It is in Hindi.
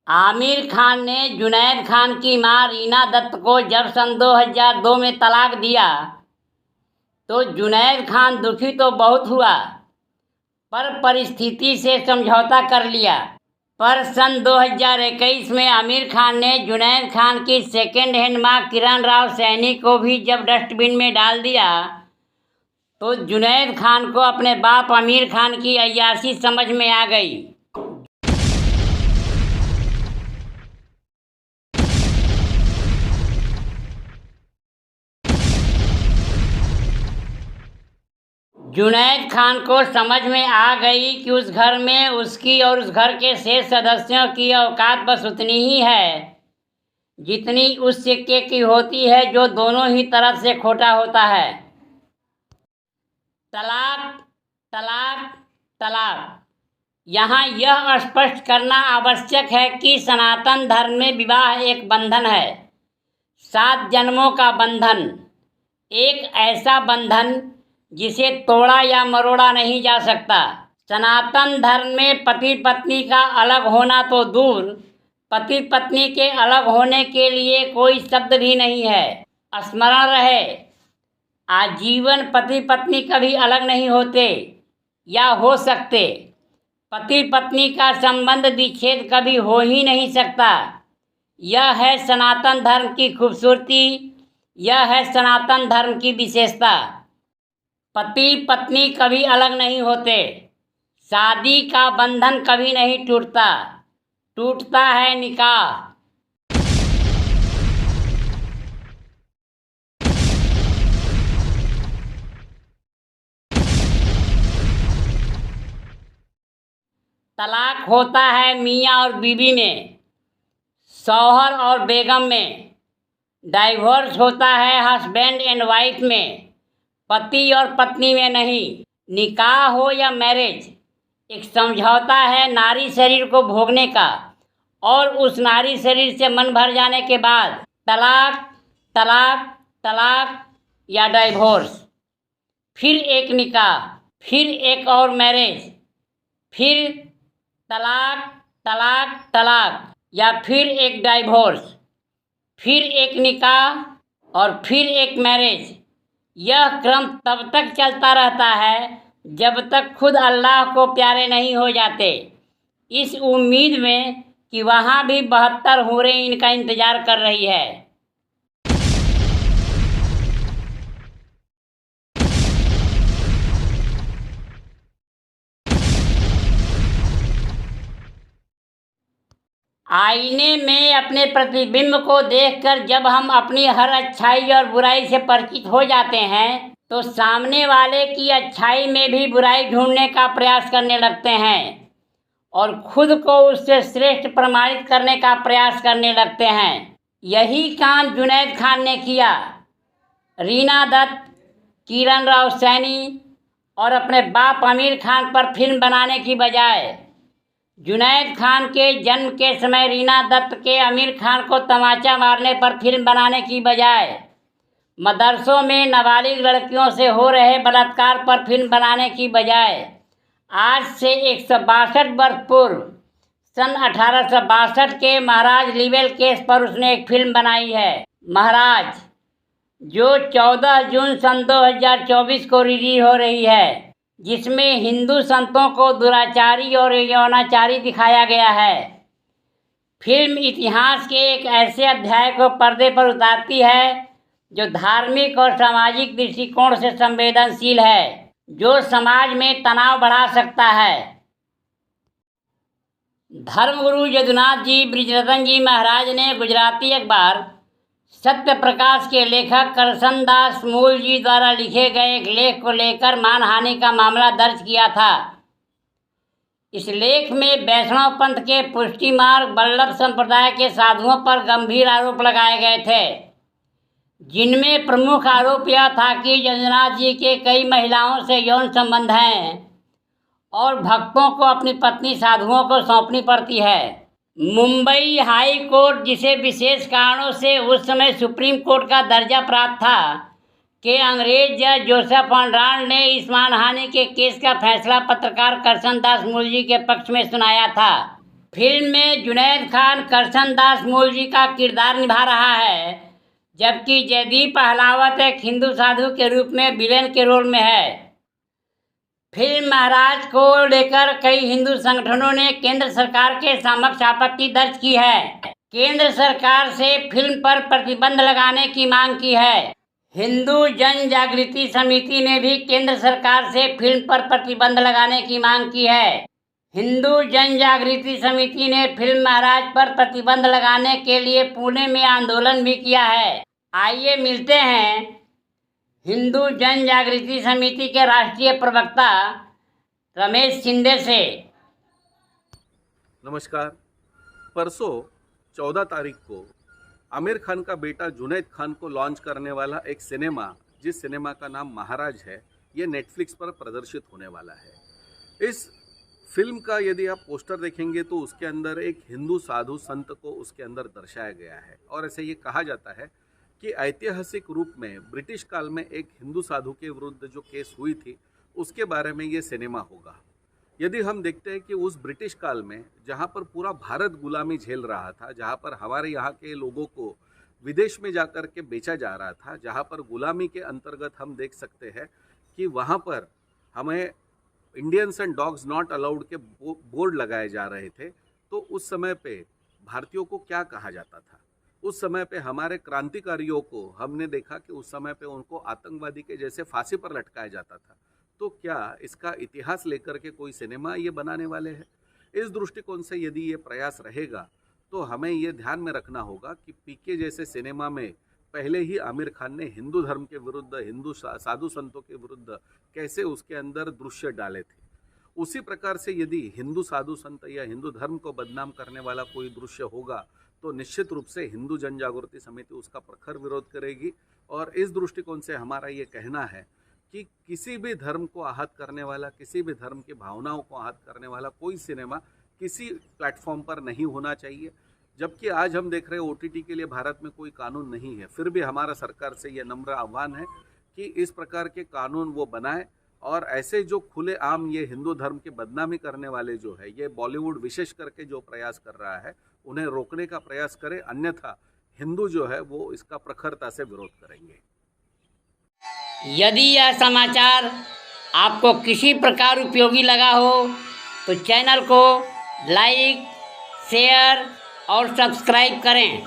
आमिर खान ने जुनैद खान की मां रीना दत्त को जब सन 2002 में तलाक दिया तो जुनैद खान दुखी तो बहुत हुआ, पर परिस्थिति से समझौता कर लिया। पर सन 2021 में आमिर खान ने जुनैद खान की सेकेंड हैंड मां किरण राव सैनी को भी जब डस्टबिन में डाल दिया तो जुनैद खान को अपने बाप आमिर खान की अय्याशी समझ में आ गई। जुनैद खान को समझ में आ गई कि उस घर में उसकी और उस घर के शेष सदस्यों की औकात बस उतनी ही है जितनी उस सिक्के की होती है जो दोनों ही तरफ से खोटा होता है। तलाक, तलाक, तलाक। यहाँ यह स्पष्ट करना आवश्यक है कि सनातन धर्म में विवाह एक बंधन है, 7 जन्मों का बंधन, एक ऐसा बंधन जिसे तोड़ा या मरोड़ा नहीं जा सकता। सनातन धर्म में पति पत्नी का अलग होना तो दूर, पति पत्नी के अलग होने के लिए कोई शब्द भी नहीं है। स्मरण रहे, आजीवन पति पत्नी कभी अलग नहीं होते या हो सकते। पति पत्नी का संबंध विच्छेद कभी हो ही नहीं सकता। यह है सनातन धर्म की खूबसूरती, यह है सनातन धर्म की विशेषता। पति पत्नी कभी अलग नहीं होते, शादी का बंधन कभी नहीं टूटता, टूटता है निकाह। तलाक होता है मियाँ और बीवी में, शौहर और बेगम में। डाइवोर्स होता है हस्बैंड एंड वाइफ में, पति और पत्नी में नहीं। निकाह हो या मैरिज, एक समझौता है नारी शरीर को भोगने का और उस नारी शरीर से मन भर जाने के बाद तलाक, तलाक, तलाक या डाइवोर्स, फिर एक निकाह, फिर एक और मैरिज, फिर तलाक, तलाक, तलाक या फिर एक डाइवोर्स, फिर एक निकाह और फिर एक मैरिज। यह क्रम तब तक चलता रहता है जब तक खुद अल्लाह को प्यारे नहीं हो जाते, इस उम्मीद में कि वहाँ भी 72 हूरें इनका इंतज़ार कर रही है। आईने में अपने प्रतिबिंब को देखकर जब हम अपनी हर अच्छाई और बुराई से परिचित हो जाते हैं तो सामने वाले की अच्छाई में भी बुराई ढूंढने का प्रयास करने लगते हैं और खुद को उससे श्रेष्ठ प्रमाणित करने का प्रयास करने लगते हैं। यही काम जुनैद खान ने किया। रीना दत्त, किरण राव सैनी और अपने बाप आमिर खान पर फिल्म बनाने की बजाय जुनैद खान के जन्म के समय रीना दत्त के आमिर खान को तमाचा मारने पर फिल्म बनाने की बजाय मदरसों में नाबालिग लड़कियों से हो रहे बलात्कार पर फिल्म बनाने की बजाय आज से 162 वर्ष पूर्व सन 1862 के महाराज लीवेल केस पर उसने एक फिल्म बनाई है, महाराज, जो 14 जून सन 2024 को रिलीज हो रही है, जिसमें हिंदू संतों को दुराचारी और यौनाचारी दिखाया गया है। फिल्म इतिहास के एक ऐसे अध्याय को पर्दे पर उतारती है जो धार्मिक और सामाजिक दृष्टिकोण से संवेदनशील है, जो समाज में तनाव बढ़ा सकता है। धर्मगुरु यदुनाथ जी ब्रिजरतन जी महाराज ने गुजराती अखबार सत्य प्रकाश के लेखक करसनदास मूल जी द्वारा लिखे गए एक लेख को लेकर मानहानि का मामला दर्ज किया था। इस लेख में वैष्णव पंथ के पुष्टि मार्ग वल्लभ संप्रदाय के साधुओं पर गंभीर आरोप लगाए गए थे, जिनमें प्रमुख आरोप यह था कि यदुनाथ जी के कई महिलाओं से यौन संबंध हैं और भक्तों को अपनी पत्नी साधुओं को सौंपनी पड़ती है। मुंबई हाई कोर्ट, जिसे विशेष कारणों से उस समय सुप्रीम कोर्ट का दर्जा प्राप्त था, के अंग्रेज जज जोसेफ ऑनराल्ड ने इस मानहानि के केस का फैसला पत्रकार करसनदास मूल जी के पक्ष में सुनाया था। फिल्म में जुनैद खान करशन दास मूल जी का किरदार निभा रहा है, जबकि जयदीप अहलावत एक हिंदू साधु के रूप में विलेन के रोल में है। फिल्म महाराज को लेकर कई हिंदू संगठनों ने केंद्र सरकार के समक्ष आपत्ति दर्ज की है। केंद्र सरकार से फिल्म पर प्रतिबंध लगाने की मांग की है। हिंदू जन जागृति समिति ने भी केंद्र सरकार से फिल्म पर प्रतिबंध लगाने की मांग की है। हिंदू जन जागृति समिति ने फिल्म महाराज पर प्रतिबंध लगाने के लिए पुणे में आंदोलन भी किया है। आइए मिलते हैं हिंदू जन जागृति समिति के राष्ट्रीय प्रवक्ता रमेश शिंदे से। नमस्कार। परसों 14 तारीख को आमिर खान का बेटा जुनैद खान को लॉन्च करने वाला एक सिनेमा, जिस सिनेमा का नाम महाराज है, ये नेटफ्लिक्स पर प्रदर्शित होने वाला है। इस फिल्म का यदि आप पोस्टर देखेंगे तो उसके अंदर एक हिंदू साधु संत को उसके अंदर दर्शाया गया है और ऐसे ये कहा जाता है कि ऐतिहासिक रूप में ब्रिटिश काल में एक हिंदू साधु के विरुद्ध जो केस हुई थी उसके बारे में ये सिनेमा होगा। यदि हम देखते हैं कि उस ब्रिटिश काल में जहाँ पर पूरा भारत गुलामी झेल रहा था, जहाँ पर हमारे यहाँ के लोगों को विदेश में जाकर के बेचा जा रहा था, जहाँ पर गुलामी के अंतर्गत हम देख सकते हैं कि वहाँ पर हमें Indians and dogs not allowed के बोर्ड लगाए जा रहे थे, तो उस समय पे भारतीयों को क्या कहा जाता था? उस समय पे हमारे क्रांतिकारियों को हमने देखा कि उस समय पे उनको आतंकवादी के जैसे फांसी पर लटकाया जाता था। तो क्या इसका इतिहास लेकर के कोई सिनेमा ये बनाने वाले हैं? इस दृष्टिकोण से यदि ये प्रयास रहेगा तो हमें ये ध्यान में रखना होगा कि पीके जैसे सिनेमा में पहले ही आमिर खान ने हिंदू धर्म के विरुद्ध, हिंदू साधु संतों के विरुद्ध कैसे उसके अंदर दृश्य डाले थे। उसी प्रकार से यदि हिंदू साधु संत या हिंदू धर्म को बदनाम करने वाला कोई दृश्य होगा तो निश्चित रूप से हिंदू जन जागृति समिति उसका प्रखर विरोध करेगी। और इस दृष्टिकोण से हमारा ये कहना है कि किसी भी धर्म को आहत करने वाला, किसी भी धर्म की भावनाओं को आहत करने वाला कोई सिनेमा किसी प्लेटफॉर्म पर नहीं होना चाहिए। जबकि आज हम देख रहे हैं OTT के लिए भारत में कोई कानून नहीं है, फिर भी हमारा सरकार से यह नम्र आह्वान है कि इस प्रकार के कानून वो बनाए और ऐसे जो खुले आम ये हिंदू धर्म की बदनामी करने वाले जो है, ये बॉलीवुड विशेष करके जो प्रयास कर रहा है, उन्हें रोकने का प्रयास करे, अन्यथा हिंदू जो है वो इसका प्रखरता से विरोध करेंगे। यदि यह समाचार आपको किसी प्रकार उपयोगी लगा हो तो चैनल को लाइक, शेयर और सब्सक्राइब करें।